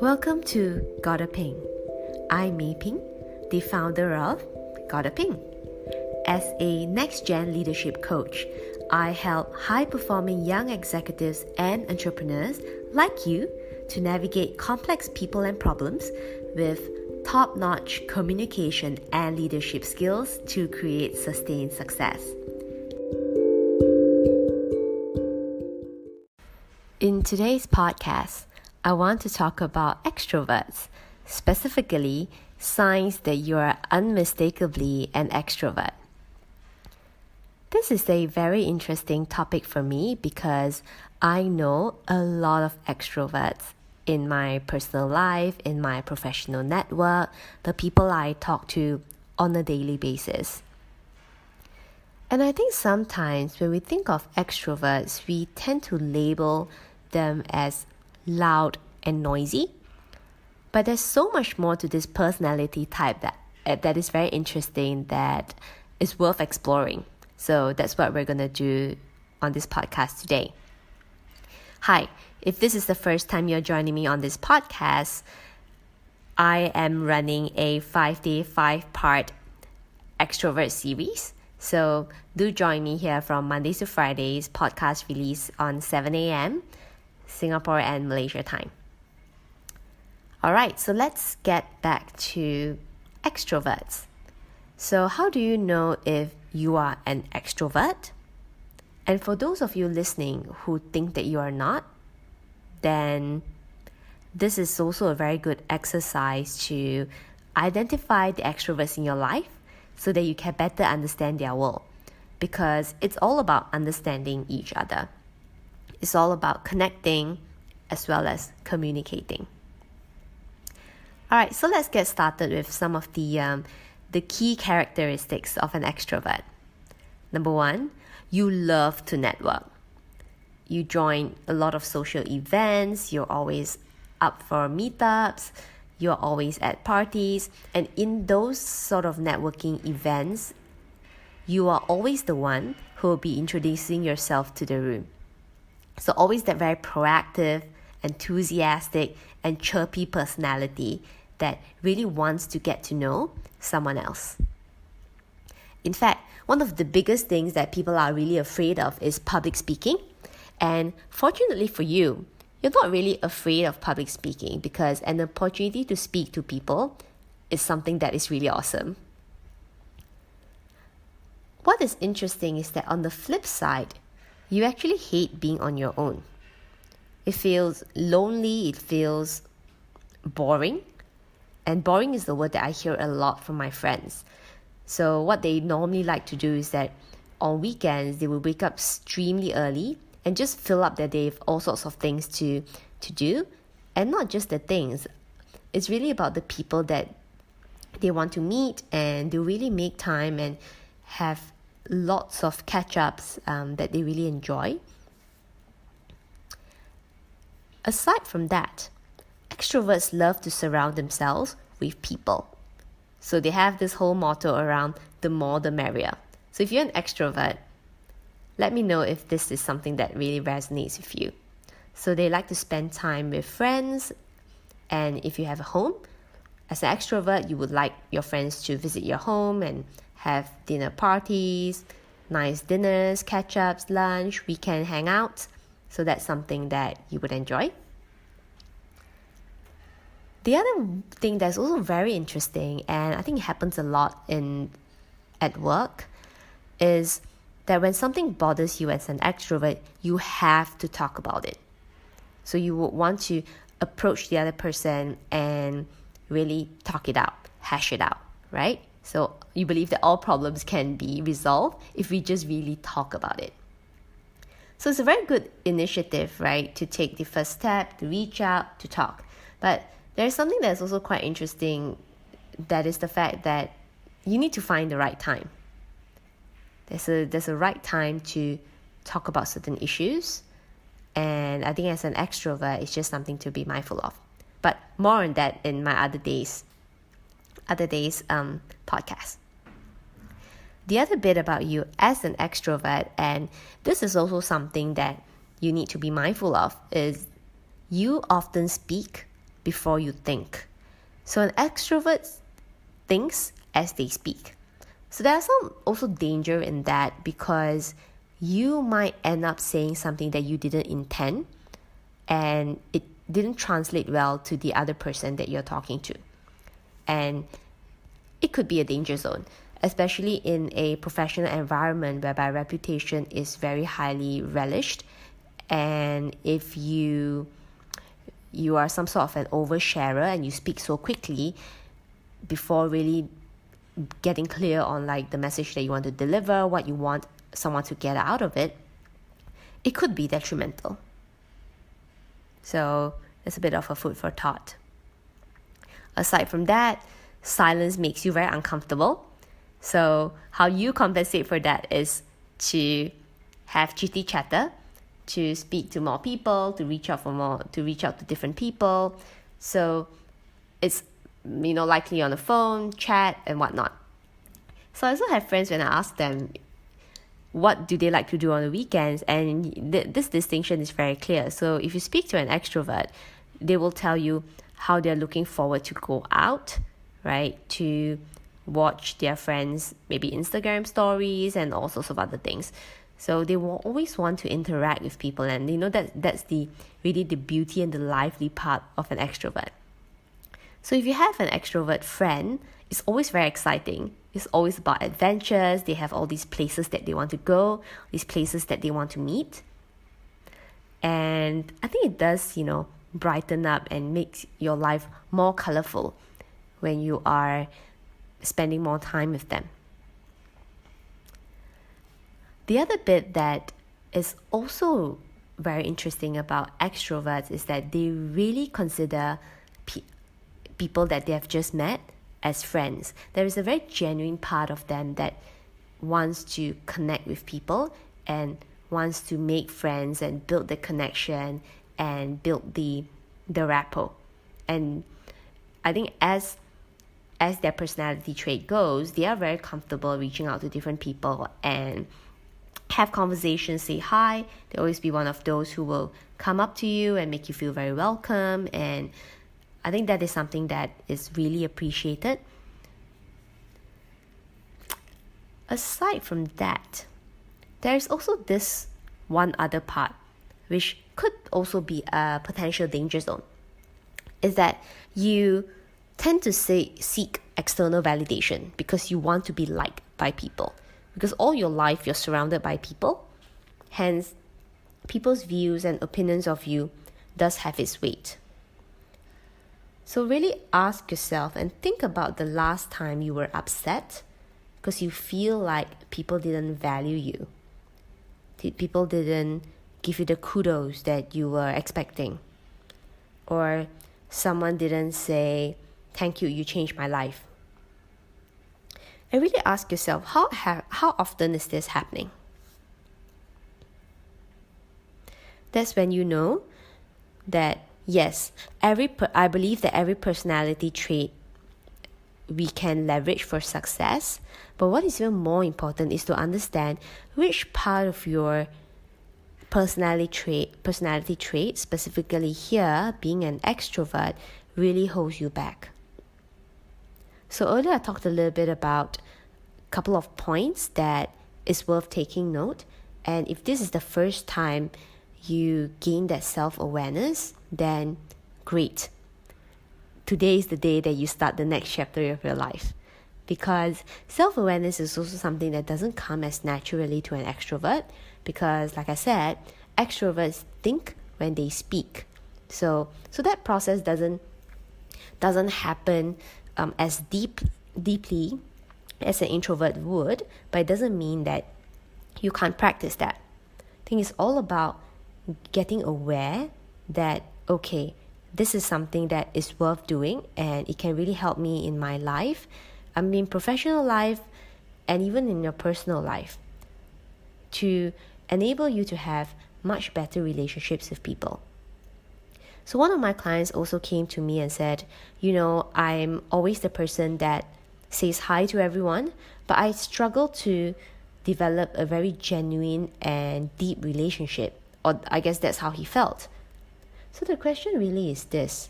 Welcome to r.i.p. I'm MEI PHING, the founder of r.i.p. As a next-gen leadership coach, I help high-performing young executives and entrepreneurs like you to navigate complex people and problems with top-notch communication and leadership skills to create sustained success. In today's podcast, I want to talk about extroverts, specifically signs that you are unmistakably an extrovert. This is a very interesting topic for me because I know a lot of extroverts in my personal life, in my professional network, the people I talk to on a daily basis. And I think sometimes when we think of extroverts, we tend to label them as loud and noisy. But there's so much more to this personality type that is very interesting, that is worth exploring. So that's what we're going to do on this podcast today. Hi, if this is the first time you're joining me on this podcast, I am running a 5-day, 5-part extrovert series. So do join me here from Mondays to Fridays, podcast release on 7 a.m. Singapore and Malaysia time. All right, so let's get back to extroverts. So how do you know if you are an extrovert? And for those of you listening who think that you are not, then this is also a very good exercise to identify the extroverts in your life so that you can better understand their world. Because it's all about understanding each other. It's all about connecting as well as communicating. All right, so let's get started with some of the key characteristics of an extrovert. Number 1, you love to network. You join a lot of social events. You're always up for meetups. You're always at parties. And in those sort of networking events, you are always the one who will be introducing yourself to the room. So always that very proactive, enthusiastic, and chirpy personality that really wants to get to know someone else. In fact, one of the biggest things that people are really afraid of is public speaking. And fortunately for you, you're not really afraid of public speaking because an opportunity to speak to people is something that is really awesome. What is interesting is that on the flip side, you actually hate being on your own. It feels lonely, it feels boring. And boring is the word that I hear a lot from my friends. So what they normally like to do is that on weekends, they will wake up extremely early and just fill up their day with all sorts of things to do. And not just the things. It's really about the people that they want to meet, and they really make time and have lots of catch-ups that they really enjoy. Aside from that, extroverts love to surround themselves with people. So they have this whole motto around the more the merrier. So if you're an extrovert, let me know if this is something that really resonates with you. So they like to spend time with friends, and if you have a home, as an extrovert, you would like your friends to visit your home and have dinner parties, nice dinners, catch-ups, lunch, weekend hangouts. So that's something that you would enjoy. The other thing that's also very interesting, and I think it happens a lot at work, is that when something bothers you as an extrovert, you have to talk about it. So you would want to approach the other person and really talk it out, hash it out, right? So you believe that all problems can be resolved if we just really talk about it. So it's a very good initiative, right? To take the first step, to reach out, to talk. But there's something that's also quite interesting, that is the fact that you need to find the right time. There's a right time to talk about certain issues. And I think as an extrovert, it's just something to be mindful of. But more on that in my other days podcast. The other bit about you as an extrovert, and this is also something that you need to be mindful of, is you often speak before you think. So an extrovert thinks as they speak. So there's some also danger in that, because you might end up saying something that you didn't intend and it didn't translate well to the other person that you're talking to. And it could be a danger zone, especially in a professional environment whereby reputation is very highly relished. And if you are some sort of an oversharer and you speak so quickly before really getting clear on like the message that you want to deliver, what you want someone to get out of it, it could be detrimental. So it's a bit of a food for thought. Aside from that, silence makes you very uncomfortable. So how you compensate for that is to have chitty chatter, to speak to more people, to reach out to different people. So it's likely on the phone, chat, and whatnot. So I also have friends, when I ask them what do they like to do on the weekends, and this distinction is very clear. So if you speak to an extrovert, they will tell you how they're looking forward to go out, right? To watch their friends, maybe Instagram stories and all sorts of other things. So they will always want to interact with people, and that's really the beauty and the lively part of an extrovert. So if you have an extrovert friend, it's always very exciting. It's always about adventures. They have all these places that they want to go, these places that they want to meet. And I think it does, brighten up and makes your life more colorful when you are spending more time with them. The other bit that is also very interesting about extroverts is that they really consider people that they have just met as friends. There is a very genuine part of them that wants to connect with people and wants to make friends and build the connection and build the rapport. And I think as their personality trait goes, they are very comfortable reaching out to different people and have conversations, say hi. They always be one of those who will come up to you and make you feel very welcome. And I think that is something that is really appreciated. Aside from that, there is also this one other part, which could also be a potential danger zone, is that you tend to seek external validation because you want to be liked by people. Because all your life you're surrounded by people, hence people's views and opinions of you does have its weight. So really ask yourself and think about the last time you were upset because you feel like people didn't value you. People didn't give you the kudos that you were expecting. Or someone didn't say, "Thank you, you changed my life." And really ask yourself, how often is this happening? That's when you know that yes, I believe that every personality trait we can leverage for success. But what is even more important is to understand which part of your personality trait, specifically here, being an extrovert, really holds you back. So earlier I talked a little bit about a couple of points that is worth taking note. And if this is the first time you gain that self-awareness, then great. Today is the day that you start the next chapter of your life. Because self-awareness is also something that doesn't come as naturally to an extrovert. Because like I said, extroverts think when they speak. So that process doesn't happen as deeply as an introvert would, but it doesn't mean that you can't practice that. I think it's all about getting aware that, okay, this is something that is worth doing and it can really help me in my life, professional life, and even in your personal life, to enable you to have much better relationships with people. So one of my clients also came to me and said, I'm always the person that says hi to everyone, but I struggle to develop a very genuine and deep relationship. Or I guess that's how he felt. So the question really is this: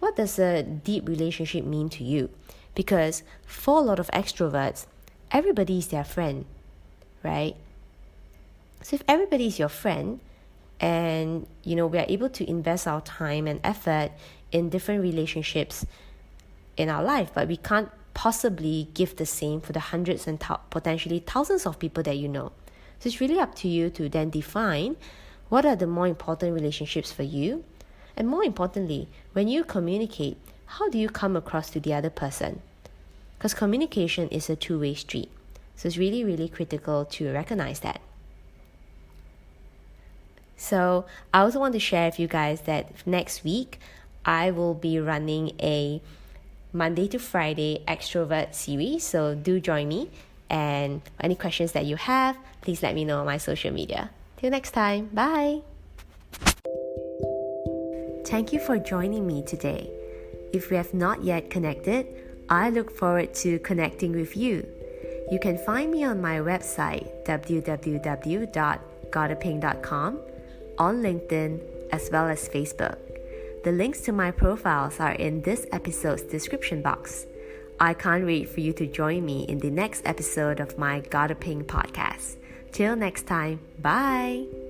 what does a deep relationship mean to you? Because for a lot of extroverts, everybody is their friend, right? So if everybody is your friend, and we are able to invest our time and effort in different relationships in our life, but we can't possibly give the same for the hundreds and potentially thousands of people that you know. So it's really up to you to then define what are the more important relationships for you, and more importantly, when you communicate, how do you come across to the other person? Because communication is a two-way street, so it's really, really critical to recognize that. So I also want to share with you guys that next week I will be running a Monday to Friday extrovert series. So do join me, and any questions that you have, please let me know on my social media. Till next time, bye! Thank you for joining me today. If we have not yet connected, I look forward to connecting with you. You can find me on my website www.r.i.p, on LinkedIn, as well as Facebook. The links to my profiles are in this episode's description box. I can't wait for you to join me in the next episode of my R.i.p podcast. Till next time, bye!